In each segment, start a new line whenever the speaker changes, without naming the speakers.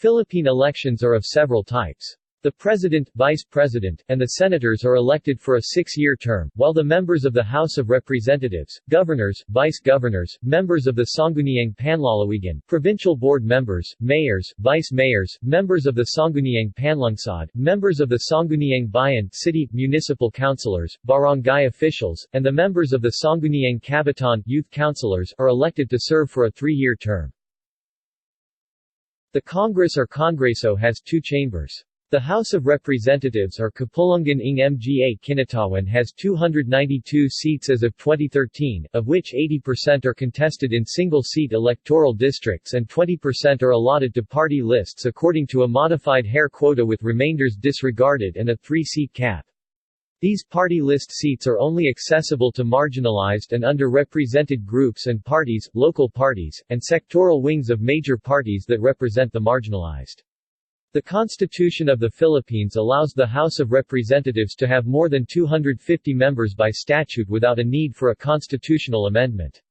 Philippine elections are of several types. The President, Vice President, and the Senators are elected for a 6-year term, while the members of the House of Representatives, Governors, Vice-Governors, members of the Sangguniang Panlalawigan, Provincial Board members, Mayors, Vice-Mayors, members of the Sangguniang Panlungsod, members of the Sangguniang Bayan, City, Municipal Councilors, Barangay officials, and the members of the Sangguniang Kabataan, Youth Councilors, are elected to serve for a 3-year term. The Congress or Congreso has 2 chambers. The House of Representatives or Kapulungan ng Mga Kinatawan has 292 seats as of 2013, of which 80% are contested in single-seat electoral districts and 20% are allotted to party lists according to a modified Hare quota with remainders disregarded and a 3-seat cap. These party list seats are only accessible to marginalized and underrepresented groups and parties, local parties, and sectoral wings of major parties that represent the marginalized. The Constitution of the Philippines allows the House of Representatives to have more than 250 members by statute without a need for a constitutional amendment.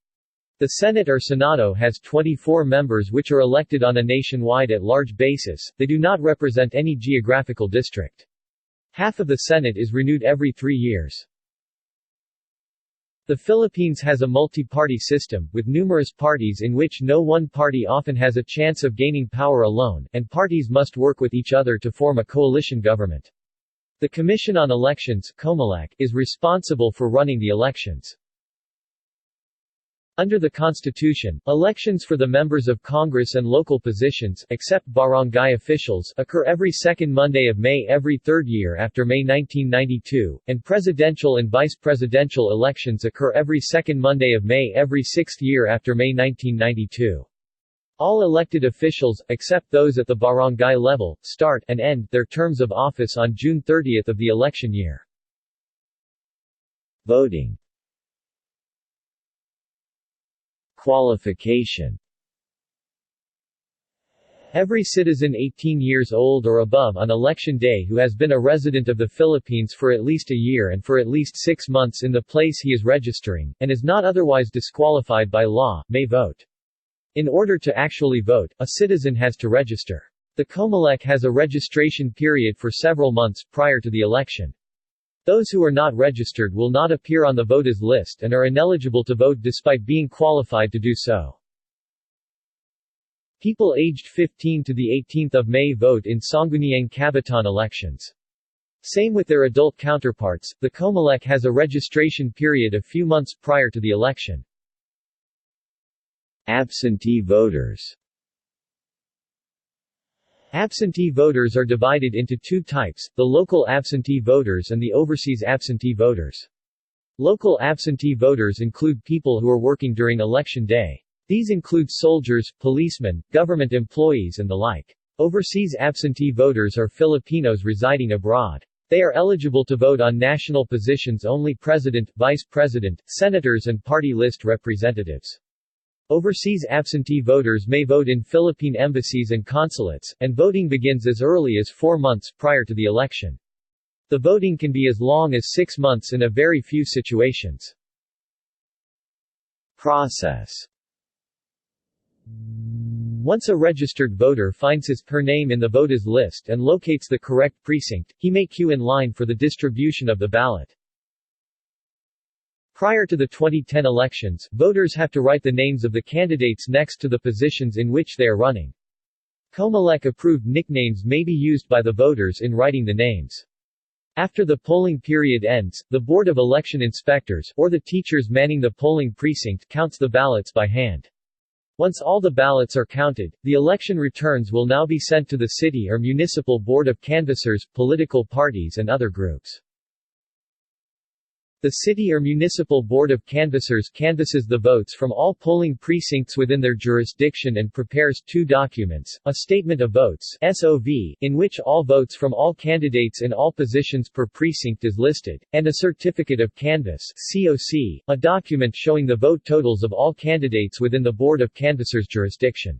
The Senate or Senado has 24 members which are elected on a nationwide at-large basis. They do not represent any geographical district. Half of the Senate is renewed every 3 years. The Philippines has a multi-party system, with numerous parties in which no one party often has a chance of gaining power alone, and parties must work with each other to form a coalition government. The Commission on Elections (COMELEC) is responsible for running the elections. Under the Constitution, elections for the members of Congress and local positions, except barangay officials, occur every second Monday of May every third year after May 1992, and presidential and vice-presidential elections occur every second Monday of May every sixth year after May 1992. All elected officials, except those at the barangay level, start and end their terms of office on June 30 of the election year. Voting. Qualification. Every citizen 18 years old or above on election day who has been a resident of the Philippines for at least a year and for at least 6 months in the place he is registering, and is not otherwise disqualified by law, may vote. In order to actually vote, a citizen has to register. The COMELEC has a registration period for several months prior to the election. Those who are not registered will not appear on the voters list and are ineligible to vote despite being qualified to do so. People aged 15 to the 18th of May vote in Sangguniang Kabataan elections. Same with their adult counterparts, the COMELEC has a registration period a few months prior to the election. Absentee voters. Absentee voters are divided into 2 types, the local absentee voters and the overseas absentee voters. Local absentee voters include people who are working during election day. These include soldiers, policemen, government employees and the like. Overseas absentee voters are Filipinos residing abroad. They are eligible to vote on national positions only president, vice president, senators and party list representatives. Overseas absentee voters may vote in Philippine embassies and consulates, and voting begins as early as 4 months prior to the election. The voting can be as long as 6 months in a very few situations. Process. Once a registered voter finds his/her name in the voters list and locates the correct precinct, he may queue in line for the distribution of the ballot. Prior to the 2010 elections, voters have to write the names of the candidates next to the positions in which they are running. COMELEC-approved nicknames may be used by the voters in writing the names. After the polling period ends, the Board of Election Inspectors, or the teachers manning the polling precinct, counts the ballots by hand. Once all the ballots are counted, the election returns will now be sent to the city or municipal board of canvassers, political parties and other groups. The city or municipal board of canvassers canvasses the votes from all polling precincts within their jurisdiction and prepares 2 documents, a statement of votes (SOV), in which all votes from all candidates in all positions per precinct is listed, and a certificate of canvass (COC), a document showing the vote totals of all candidates within the board of canvassers' jurisdiction.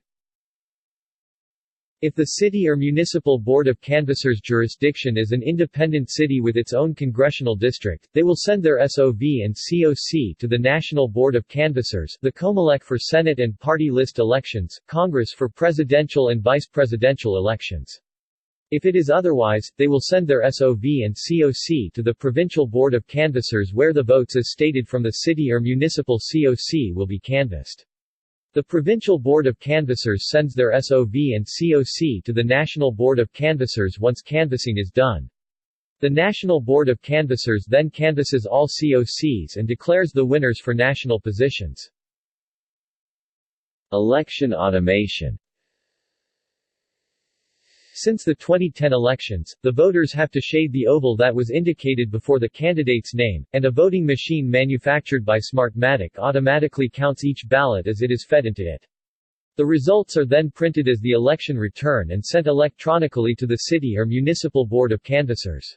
If the city or municipal board of canvassers' jurisdiction is an independent city with its own congressional district, they will send their SOV and COC to the National Board of Canvassers, the COMELEC for Senate and party list elections, Congress for presidential and vice-presidential elections. If it is otherwise, they will send their SOV and COC to the Provincial Board of Canvassers where the votes as stated from the city or municipal COC will be canvassed. The Provincial Board of Canvassers sends their SOV and COC to the National Board of Canvassers once canvassing is done. The National Board of Canvassers then canvasses all COCs and declares the winners for national positions. Election automation. Since the 2010 elections, the voters have to shade the oval that was indicated before the candidate's name, and a voting machine manufactured by Smartmatic automatically counts each ballot as it is fed into it. The results are then printed as the election return and sent electronically to the city or municipal board of canvassers.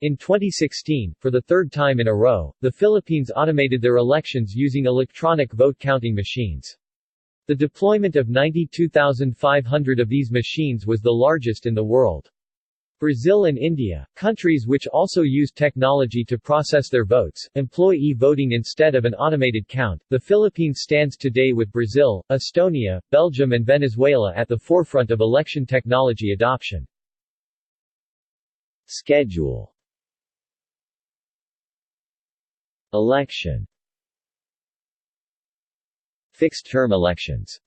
In 2016, for the third time in a row, the Philippines automated their elections using electronic vote counting machines. The deployment of 92,500 of these machines was the largest in the world. Brazil and India, countries which also use technology to process their votes, employ e-voting instead of an automated count. The Philippines stands today with Brazil, Estonia, Belgium and Venezuela at the forefront of election technology adoption. Schedule. Election. Fixed-term elections.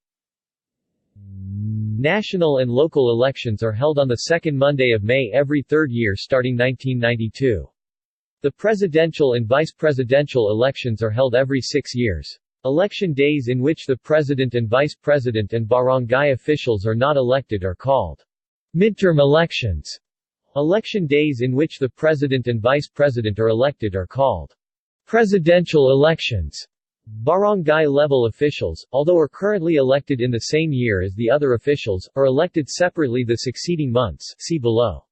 National and local elections are held on the second Monday of May every third year starting 1992. The presidential and vice-presidential elections are held every 6 years. Election days in which the president and vice-president and barangay officials are not elected are called midterm elections. Election days in which the president and vice-president are elected are called presidential elections. Barangay-level officials, although are currently elected in the same year as the other officials, are elected separately the succeeding months, see below.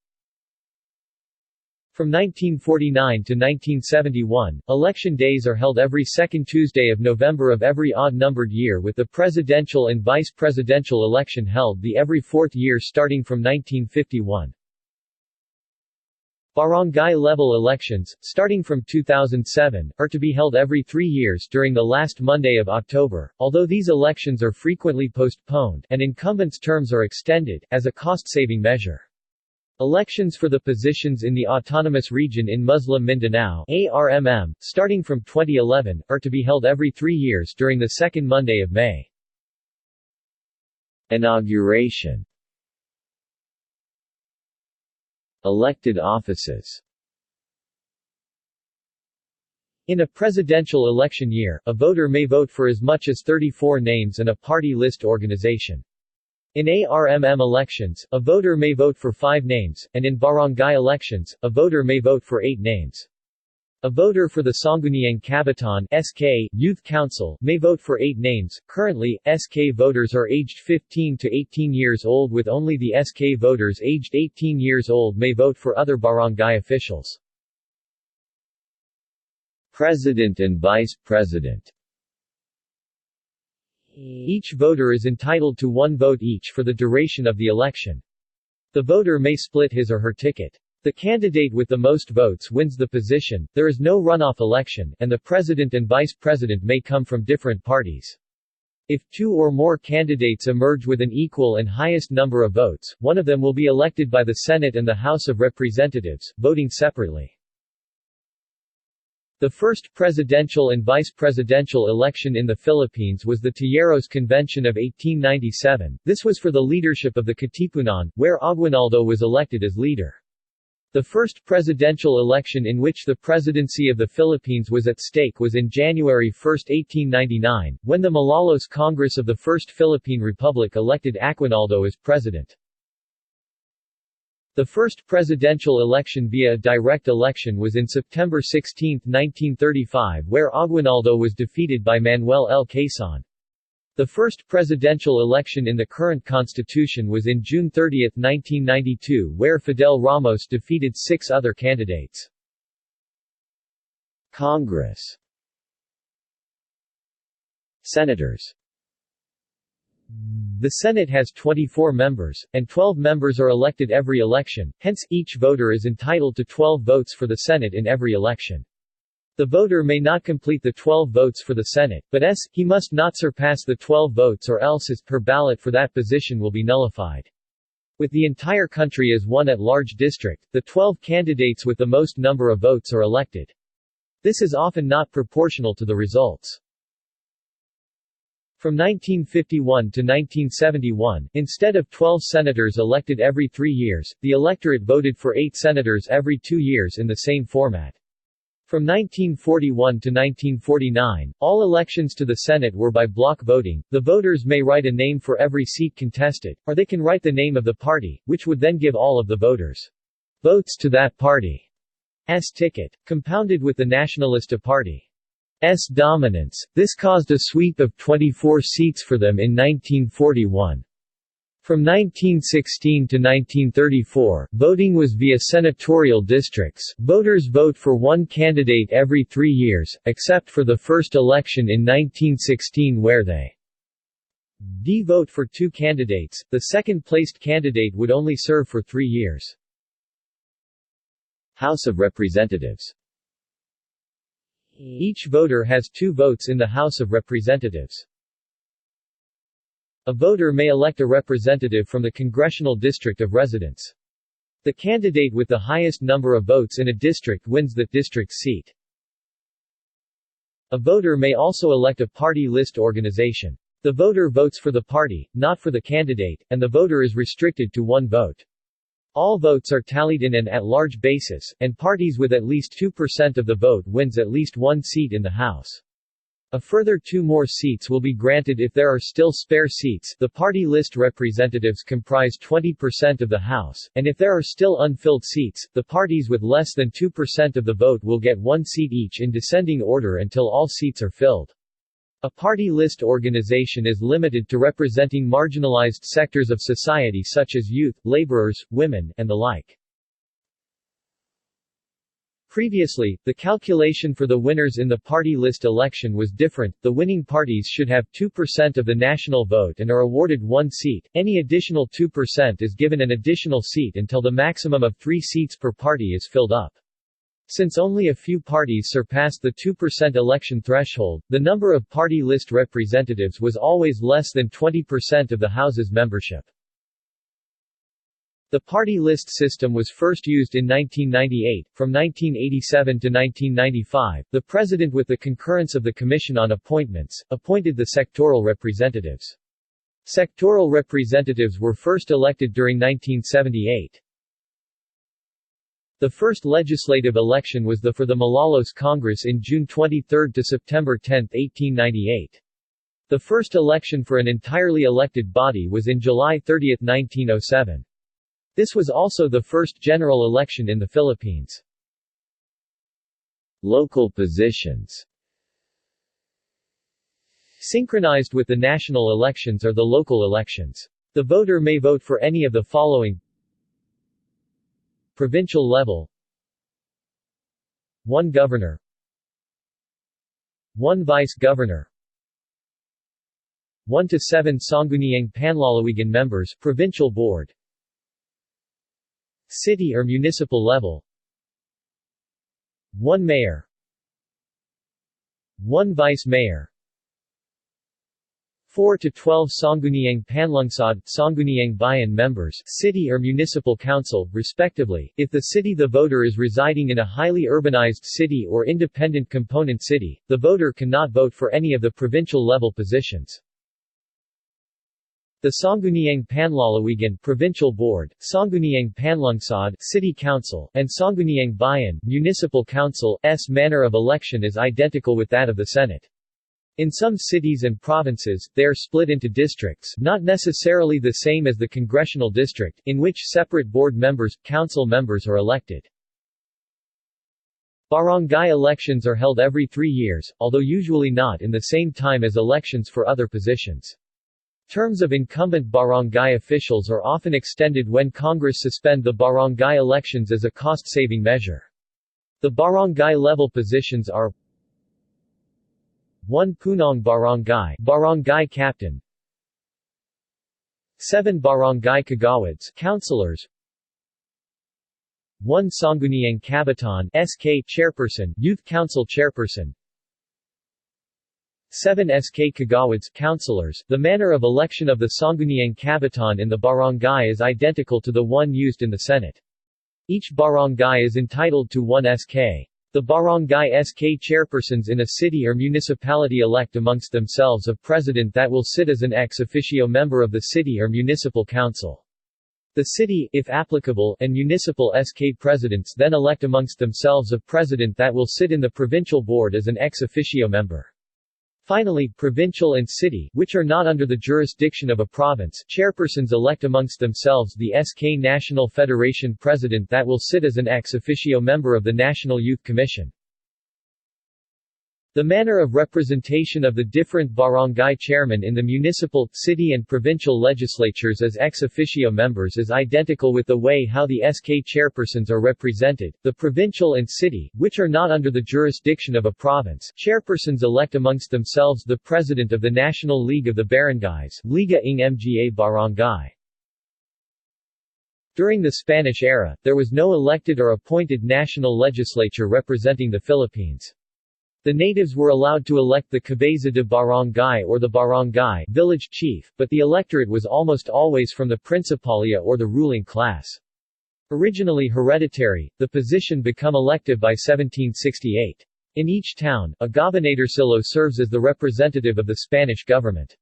From 1949 to 1971, election days are held every second Tuesday of November of every odd-numbered year with the presidential and vice-presidential election held the every fourth year starting from 1951. Barangay-level elections, starting from 2007, are to be held every 3 years during the last Monday of October, although these elections are frequently postponed, and incumbents' terms are extended, as a cost-saving measure. Elections for the positions in the Autonomous Region in Muslim Mindanao ARMM, starting from 2011, are to be held every 3 years during the second Monday of May. Inauguration. Elected offices. In a presidential election year, a voter may vote for as much as 34 names and a party list organization. In ARMM elections, a voter may vote for 5 names, and in barangay elections, a voter may vote for 8 names. A voter for the Sangguniang Kabataan (SK) Youth Council may vote for 8 names. Currently, SK voters are aged 15 to 18 years old, with only the SK voters aged 18 years old may vote for other barangay officials. President and Vice President. Each voter is entitled to 1 vote each for the duration of the election. The voter may split his or her ticket. The candidate with the most votes wins the position, there is no runoff election, and the president and vice president may come from different parties. If 2 or more candidates emerge with an equal and highest number of votes, one of them will be elected by the Senate and the House of Representatives, voting separately. The first presidential and vice-presidential election in the Philippines was the Tejeros Convention of 1897. This was for the leadership of the Katipunan, where Aguinaldo was elected as leader. The first presidential election in which the presidency of the Philippines was at stake was in January 1, 1899, when the Malolos Congress of the First Philippine Republic elected Aguinaldo as president. The first presidential election via a direct election was in September 16, 1935, where Aguinaldo was defeated by Manuel L. Quezon. The first presidential election in the current constitution was in June 30, 1992, where Fidel Ramos defeated 6 other candidates. Congress. Senators. The Senate has 24 members, and 12 members are elected every election, hence, each voter is entitled to 12 votes for the Senate in every election. The voter may not complete the 12 votes for the Senate, but he must not surpass the 12 votes or else his per ballot for that position will be nullified. With the entire country as one at-large district, the 12 candidates with the most number of votes are elected. This is often not proportional to the results. From 1951 to 1971, instead of 12 senators elected every 3 years, the electorate voted for 8 senators every 2 years in the same format. From 1941 to 1949, all elections to the Senate were by block voting. The voters may write a name for every seat contested, or they can write the name of the party, which would then give all of the voters' votes to that party's ticket. Compounded with the Nacionalista Party's dominance, this caused a sweep of 24 seats for them in 1941. From 1916 to 1934, voting was via senatorial districts. Voters vote for one candidate every 3 years, except for the first election in 1916 where they vote for 2 candidates. The second-placed candidate would only serve for 3 years. House of Representatives. Each voter has 2 votes in the House of Representatives. A voter may elect a representative from the congressional district of residence. The candidate with the highest number of votes in a district wins that district's seat. A voter may also elect a party list organization. The voter votes for the party, not for the candidate, and the voter is restricted to 1 vote. All votes are tallied in an at-large basis, and parties with at least 2% of the vote wins at least 1 seat in the House. A further 2 more seats will be granted if there are still spare seats. The party list representatives comprise 20% of the House, and if there are still unfilled seats, the parties with less than 2% of the vote will get 1 seat each in descending order until all seats are filled. A party list organization is limited to representing marginalized sectors of society such as youth, laborers, women, and the like. Previously, the calculation for the winners in the party list election was different. The winning parties should have 2% of the national vote and are awarded 1 seat. Any additional 2% is given an additional seat until the maximum of 3 seats per party is filled up. Since only a few parties surpassed the 2% election threshold, the number of party list representatives was always less than 20% of the House's membership. The party list system was first used in 1998. From 1987 to 1995, the President, with the concurrence of the Commission on Appointments, appointed the sectoral representatives. Sectoral representatives were first elected during 1978. The first legislative election was for the Malolos Congress in June 23 to September 10, 1898. The first election for an entirely elected body was in July 30, 1907. This was also the first general election in the Philippines. Local positions. Synchronized with the national elections are the local elections. The voter may vote for any of the following: provincial level, 1 governor, 1 vice-governor, 1 to 7 Sangguniang Panlalawigan members, provincial board, city or municipal level, 1 mayor, 1 vice-mayor, 4 to 12 Sangguniang Panlungsod, Sangguniang Bayan members, city or municipal council, respectively. If the city the voter is residing in a highly urbanized city or independent component city, the voter cannot vote for any of the provincial level positions. The Sangguniang Panlalawigan Provincial Board, Sangguniang Panlungsod City Council, and Sangguniang Bayan Municipal Council's manner of election is identical with that of the Senate. In some cities and provinces, they are split into districts, not necessarily the same as the congressional district, in which separate board members, council members are elected. Barangay elections are held every 3 years, although usually not in the same time as elections for other positions. Terms of incumbent barangay officials are often extended when Congress suspend the barangay elections as a cost-saving measure. The barangay-level positions are 1 Punong Barangay, Barangay Captain, 7 barangay kagawads councilors, 1 Sangguniang Kabataan SK chairperson, Youth Council chairperson, 7 SK Kagawads councilors. The manner of election of the Sangguniang Kabataan in the barangay is identical to the one used in the Senate. Each barangay is entitled to 1 SK. The barangay SK chairpersons in a city or municipality elect amongst themselves a president that will sit as an ex officio member of the city or municipal council. The city, if applicable, and municipal SK presidents then elect amongst themselves a president that will sit in the provincial board as an ex officio member. Finally, provincial and city, which are not under the jurisdiction of a province, chairpersons elect amongst themselves the SK National Federation president that will sit as an ex officio member of the National Youth Commission. The manner of representation of the different barangay chairmen in the municipal, city and provincial legislatures as ex officio members is identical with the way how the SK chairpersons are represented. The provincial and city, which are not under the jurisdiction of a province, chairpersons elect amongst themselves the president of the National League of the Barangays, Liga ng Mga Barangay. During the Spanish era, there was no elected or appointed national legislature representing the Philippines. The natives were allowed to elect the cabeza de barangay or the barangay village chief, but the electorate was almost always from the principalia or the ruling class. Originally hereditary, the position became elective by 1768. In each town, a gobernadorcillo serves as the representative of the Spanish government.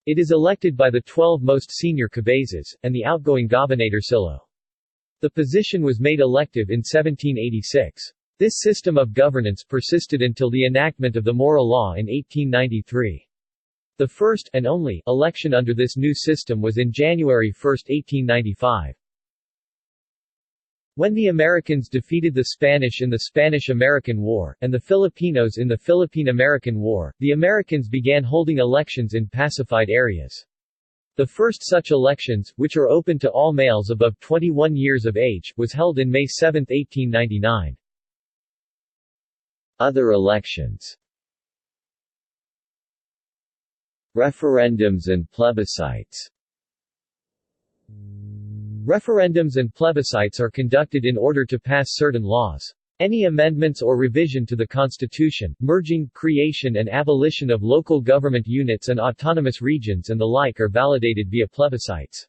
It is elected by the 12 most senior cabezas, and the outgoing gobernadorcillo. The position was made elective in 1786. This system of governance persisted until the enactment of the Mora Law in 1893. The first, and only, election under this new system was in January 1, 1895. When the Americans defeated the Spanish in the Spanish-American War, and the Filipinos in the Philippine-American War, the Americans began holding elections in pacified areas. The first such elections, which are open to all males above 21 years of age, was held in May 7, 1899. Other elections. Referendums and plebiscites. Referendums and plebiscites are conducted in order to pass certain laws. Any amendments or revision to the Constitution, merging, creation and abolition of local government units and autonomous regions and the like are validated via plebiscites.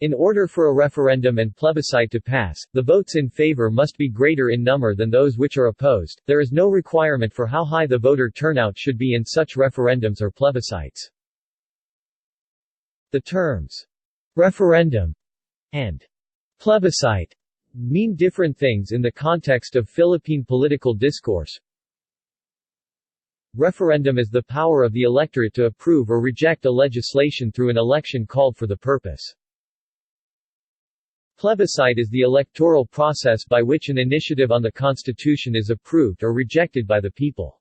In order for a referendum and plebiscite to pass, the votes in favor must be greater in number than those which are opposed. There is no requirement for how high the voter turnout should be in such referendums or plebiscites. The terms referendum and plebiscite mean different things in the context of Philippine political discourse. Referendum is the power of the electorate to approve or reject a legislation through an election called for the purpose. Plebiscite is the electoral process by which an initiative on the Constitution is approved or rejected by the people.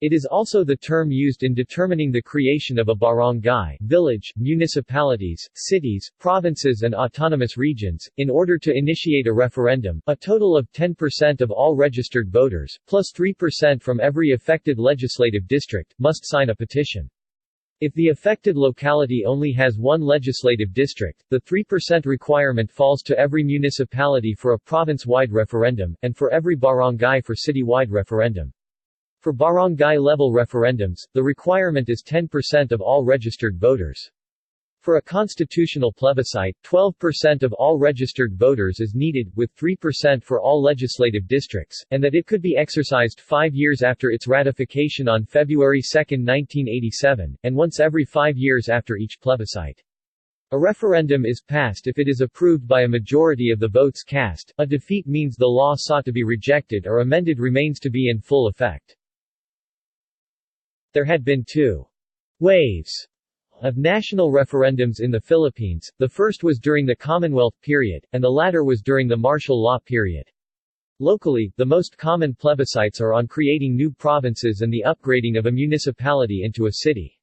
It is also the term used in determining the creation of a barangay, village, municipalities, cities, provinces and autonomous regions. In order to initiate a referendum, a total of 10% of all registered voters, plus 3% from every affected legislative district, must sign a petition. If the affected locality only has one legislative district, the 3% requirement falls to every municipality for a province-wide referendum, and for every barangay for city-wide referendum. For barangay-level referendums, the requirement is 10% of all registered voters. For a constitutional plebiscite, 12% of all registered voters is needed, with 3% for all legislative districts, and that it could be exercised 5 years after its ratification on February 2, 1987, and once every 5 years after each plebiscite. A referendum is passed if it is approved by a majority of the votes cast. A defeat means the law sought to be rejected or amended remains to be in full effect. There had been 2 waves of national referendums in the Philippines. The first was during the Commonwealth period, and the latter was during the martial law period. Locally, the most common plebiscites are on creating new provinces and the upgrading of a municipality into a city.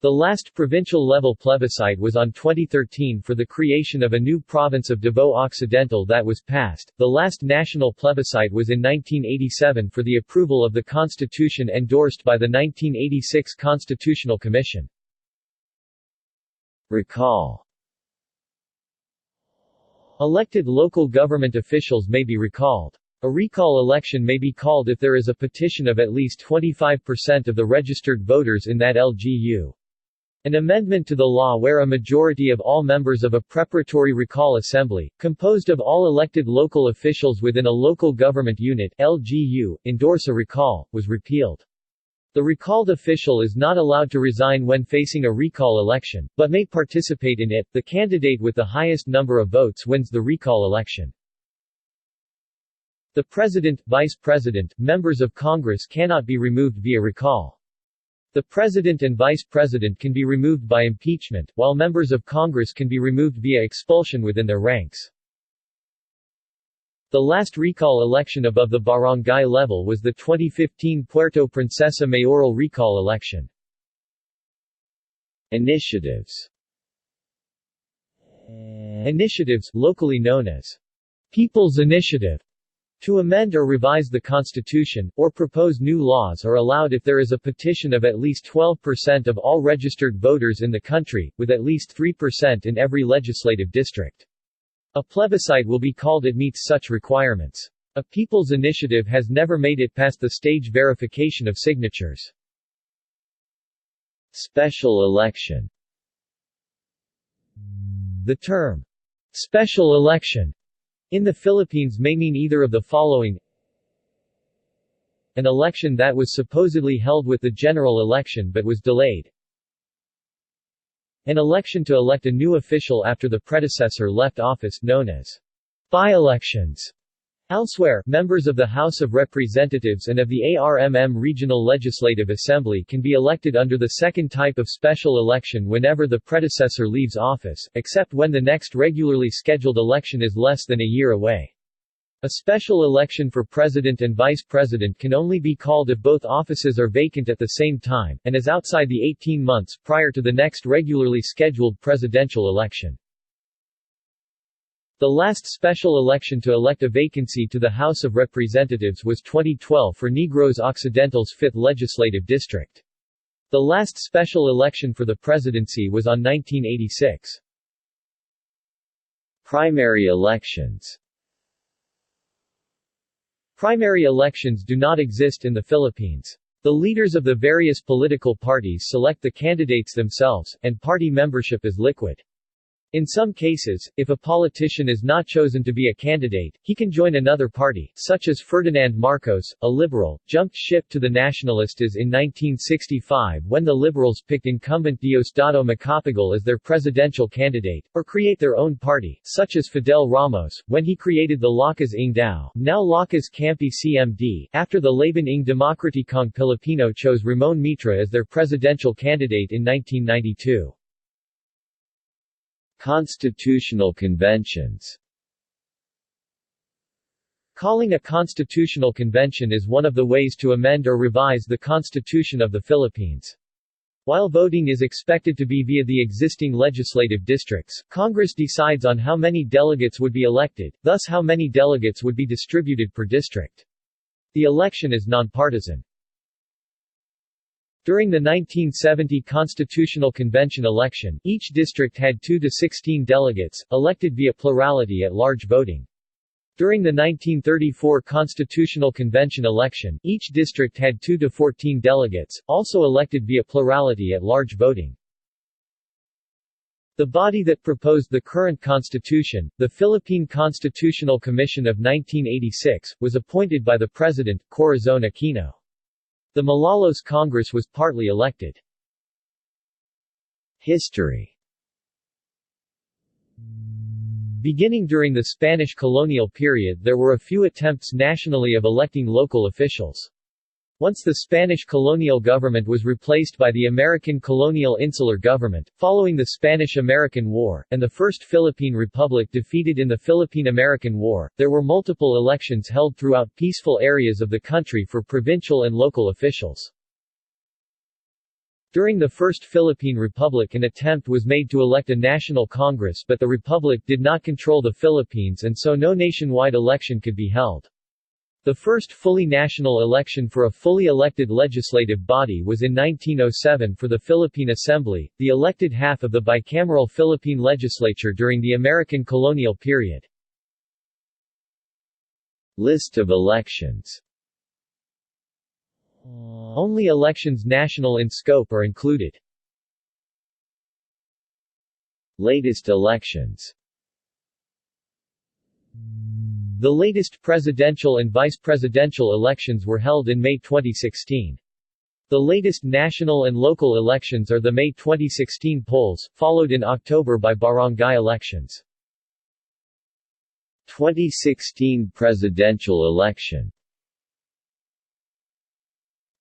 The last provincial-level plebiscite was on 2013 for the creation of a new province of Davao Occidental that was passed. The last national plebiscite was in 1987 for the approval of the Constitution endorsed by the 1986 Constitutional Commission. Recall. Elected local government officials may be recalled. A recall election may be called if there is a petition of at least 25% of the registered voters in that LGU. An amendment to the law where a majority of all members of a preparatory recall assembly, composed of all elected local officials within a local government unit (LGU), endorse a recall, was repealed. The recalled official is not allowed to resign when facing a recall election, but may participate in it. The candidate with the highest number of votes wins the recall election. The President, Vice President, members of Congress cannot be removed via recall. The President and Vice President can be removed by impeachment, while members of Congress can be removed via expulsion within their ranks. The last recall election above the barangay level was the 2015 Puerto Princesa mayoral recall election. Initiatives. Initiatives, locally known as People's Initiative, to amend or revise the Constitution, or propose new laws are allowed if there is a petition of at least 12% of all registered voters in the country, with at least 3% in every legislative district. A plebiscite will be called it meets such requirements. A people's initiative has never made it past the stage verification of signatures. Special election. The term, special election, in the Philippines may mean either of the following: an election that was supposedly held with the general election but was delayed. An election to elect a new official after the predecessor left office, known as by-elections. Elsewhere, members of the House of Representatives and of the ARMM Regional Legislative Assembly can be elected under the second type of special election whenever the predecessor leaves office, except when the next regularly scheduled election is less than a year away. A special election for President and Vice President can only be called if both offices are vacant at the same time, and is outside the 18 months prior to the next regularly scheduled presidential election. The last special election to elect a vacancy to the House of Representatives was 2012 for Negros Occidental's 5th Legislative District. The last special election for the presidency was on 1986. Primary elections. Primary elections do not exist in the Philippines. The leaders of the various political parties select the candidates themselves, and party membership is liquid. In some cases, if a politician is not chosen to be a candidate, he can join another party, such as Ferdinand Marcos, a liberal, jumped ship to the Nacionalistas in 1965 when the Liberals picked incumbent Diosdado Macapagal as their presidential candidate, or create their own party, such as Fidel Ramos, when he created the Lakas ng Dao, now Lakas Kampi CMD, after the Laban ng Demokratikong Pilipino chose Ramon Mitra as their presidential candidate in 1992. Constitutional conventions. Calling a constitutional convention is one of the ways to amend or revise the Constitution of the Philippines. While voting is expected to be via the existing legislative districts, Congress decides on how many delegates would be elected, thus how many delegates would be distributed per district. The election is nonpartisan. During the 1970 Constitutional Convention election, each district had 2 to 16 delegates, elected via plurality at large voting. During the 1934 Constitutional Convention election, each district had 2 to 14 delegates, also elected via plurality at large voting. The body that proposed the current constitution, the Philippine Constitutional Commission of 1986, was appointed by the President, Corazon Aquino. The Malolos Congress was partly elected. History. Beginning during the Spanish colonial period, there were a few attempts nationally of electing local officials. Once the Spanish colonial government was replaced by the American colonial insular government, following the Spanish-American War, and the First Philippine Republic defeated in the Philippine-American War, there were multiple elections held throughout peaceful areas of the country for provincial and local officials. During the First Philippine Republic an attempt was made to elect a national Congress, but the Republic did not control the Philippines and so no nationwide election could be held. The first fully national election for a fully elected legislative body was in 1907 for the Philippine Assembly, the elected half of the bicameral Philippine legislature during the American colonial period. List of elections. Only elections national in scope are included. Latest elections. The latest presidential and vice presidential elections were held in May 2016. The latest national and local elections are the May 2016 polls, followed in October by barangay elections. 2016 presidential election.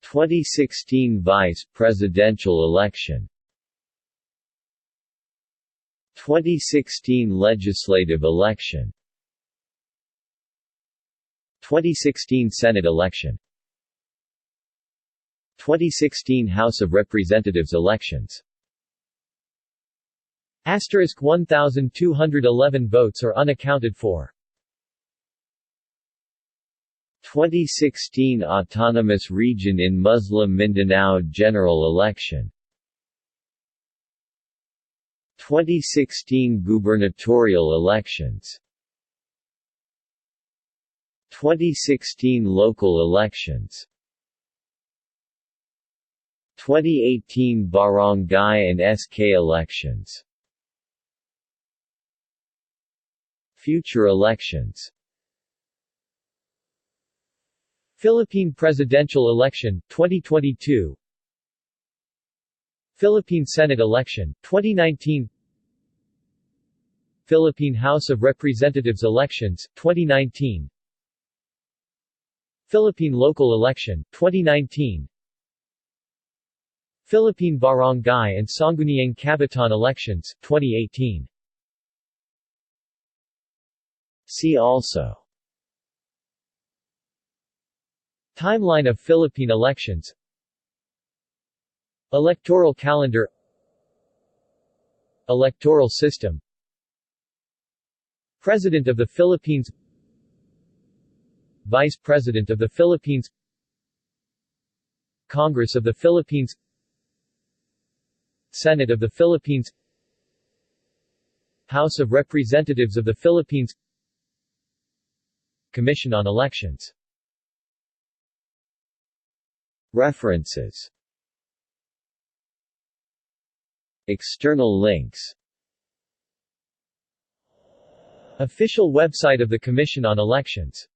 2016 vice presidential election. 2016 legislative election. 2016 Senate election. 2016 House of Representatives elections. Asterisk 1,211 votes are unaccounted for. 2016 Autonomous Region in Muslim Mindanao general election. 2016 gubernatorial elections. 2016 local elections. 2018 barangay and SK elections. Future elections. Philippine presidential election, 2022. Philippine Senate election, 2019. Philippine House of Representatives elections, 2019. Philippine local election, 2019. Philippine Barangay and Sangguniang Kabataan elections, 2018. See also: Timeline of Philippine elections, Electoral calendar, Electoral system, President of the Philippines, Vice President of the Philippines, Congress of the Philippines, Senate of the Philippines, House of Representatives of the Philippines, Commission on Elections. References. External links. Official website of the Commission on Elections.